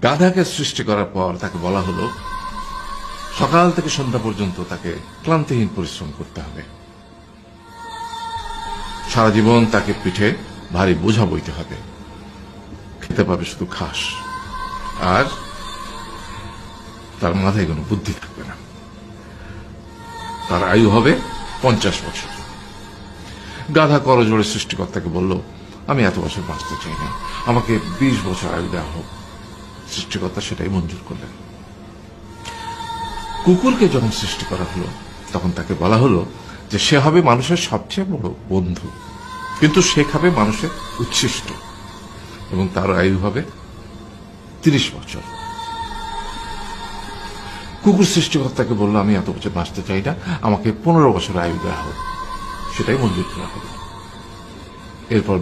গাধাকে সৃষ্টি করার পর তাকে বলা হলো সকাল থেকে সন্ধ্যা পর্যন্ত তাকে ক্লান্তিহীন পরিশ্রম করতে হবে, সারা জীবন তাকে পিঠে ভারী বোঝা বইতে হবে, খেতে পাবে শুধু ঘাস, আর তার মাথায় কোনো বুদ্ধি থাকবে না। তার আয়ু হবে 50 বছর। গাধা করজোড়ে সৃষ্টিকর্তাকে বলল, আমি এত বছর বাঁচতে চাই না, আমাকে 20 বছর আয়ু দেওয়া হোক। সৃষ্টিকর্তা সেটাই মঞ্জুর করলেন। কুকুরকে যখন সৃষ্টি করা হলো তখন তাকে বলা হলো যে সে হবে মানুষের সবচেয়ে বড় বন্ধু, কিন্তু সে খাবে মানুষের উচ্ছিষ্ট, এবং তার আয়ু হবে 30 বছর। কুকুর সৃষ্টিকর্তাকে বলল, আমি এত বছর বাঁচতে চাই না, আমাকে 15 বছর আয়ু দেওয়া হোক। সেটাই মঞ্জুর করা হলো। এরপর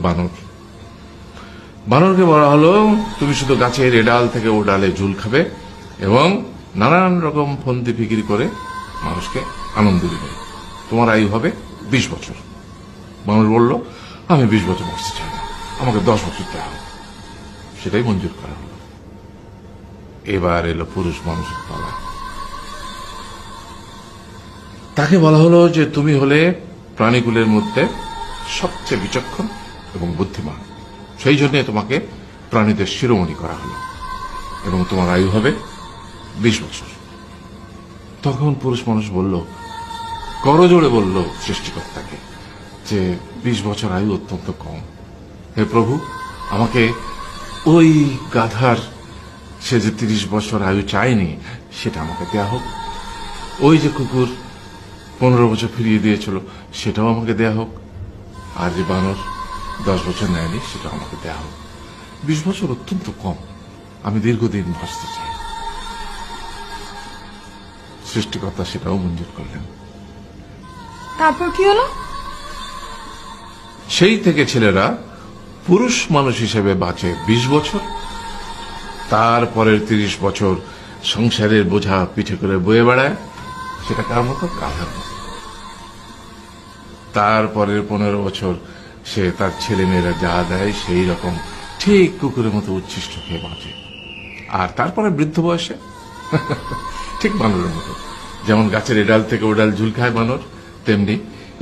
বানরকে বলা হলো, তুমি শুধু গাছের এ ডাল থেকে ও ডালে ঝুল খাবে এবং নানান রকম ফন্দি ফিকির করে মানুষকে আনন্দ দিবে, তোমার আয়ু হবে 20 বছর। বানর বলল, আমি 20 বছর বাঁচতে চাই না, আমাকে 10 বছর দেওয়া হোক। সেটাই মঞ্জুর করা হলো। এবার এলো পুরুষ মানুষের পালা। তাকে বলা হলো যে তুমি হলে প্রাণীকুলের মধ্যে সবচেয়ে বিচক্ষণ এবং বুদ্ধিমান, সেই জন্য তোমাকে প্রাণীদের শিরোমণি করা হলো এবং তোমার আয়ু হবে 20 বছর। তখন পুরুষ মানুষ বলল, করজোড়ে বলল সৃষ্টিকর্তাকে যে 20 বছর আয়ু অত্যন্ত কম, হে প্রভু, আমাকে ওই গাধার সে যে 30 বছর আয়ু চায়নি সেটা আমাকে দেয়া হোক, ওই যে কুকুর 15 বছর ফিরিয়ে দিয়েছিল সেটাও আমাকে দেয়া হোক, আর যে বানর 10 বছর নেয়নি সেটাও আমাকে দেয়া হোক। 20 বছর অত্যন্ত কম, আমি দীর্ঘদিন বাঁচতে চাই। সৃষ্টিকর্তা সেটাও মঞ্জুর করলেন। তারপর কি হলো? সেই থেকে ছেলেরা পুরুষ মানুষ হিসেবে বাঁচে 20 বছর, তারপরের 30 বছর সংসারের বোঝা পিঠে করে বয়ে বেড়ায়, সেটা কার মতো? গাধার মতো। তারপরের 15 বছর সে তার ছেলে মেয়েরা যা দেয় সেই রকম ঠিক কুকুরের মতো উচ্ছিষ্ট খেয়ে বাঁচে। আর তারপরে বৃদ্ধ বয়সে ঠিক বানরের মতো, যেমন গাছের এডাল থেকে ওডাল ঝুল খায় বানর, তেমনি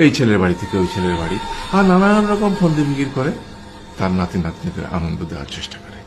এই ছেলের বাড়ি থেকে ওই ছেলের বাড়ি, আর নানান রকম ফন্দি ফিকির করে তার নাতি নাতনিদের আনন্দ দেওয়ার চেষ্টা করে।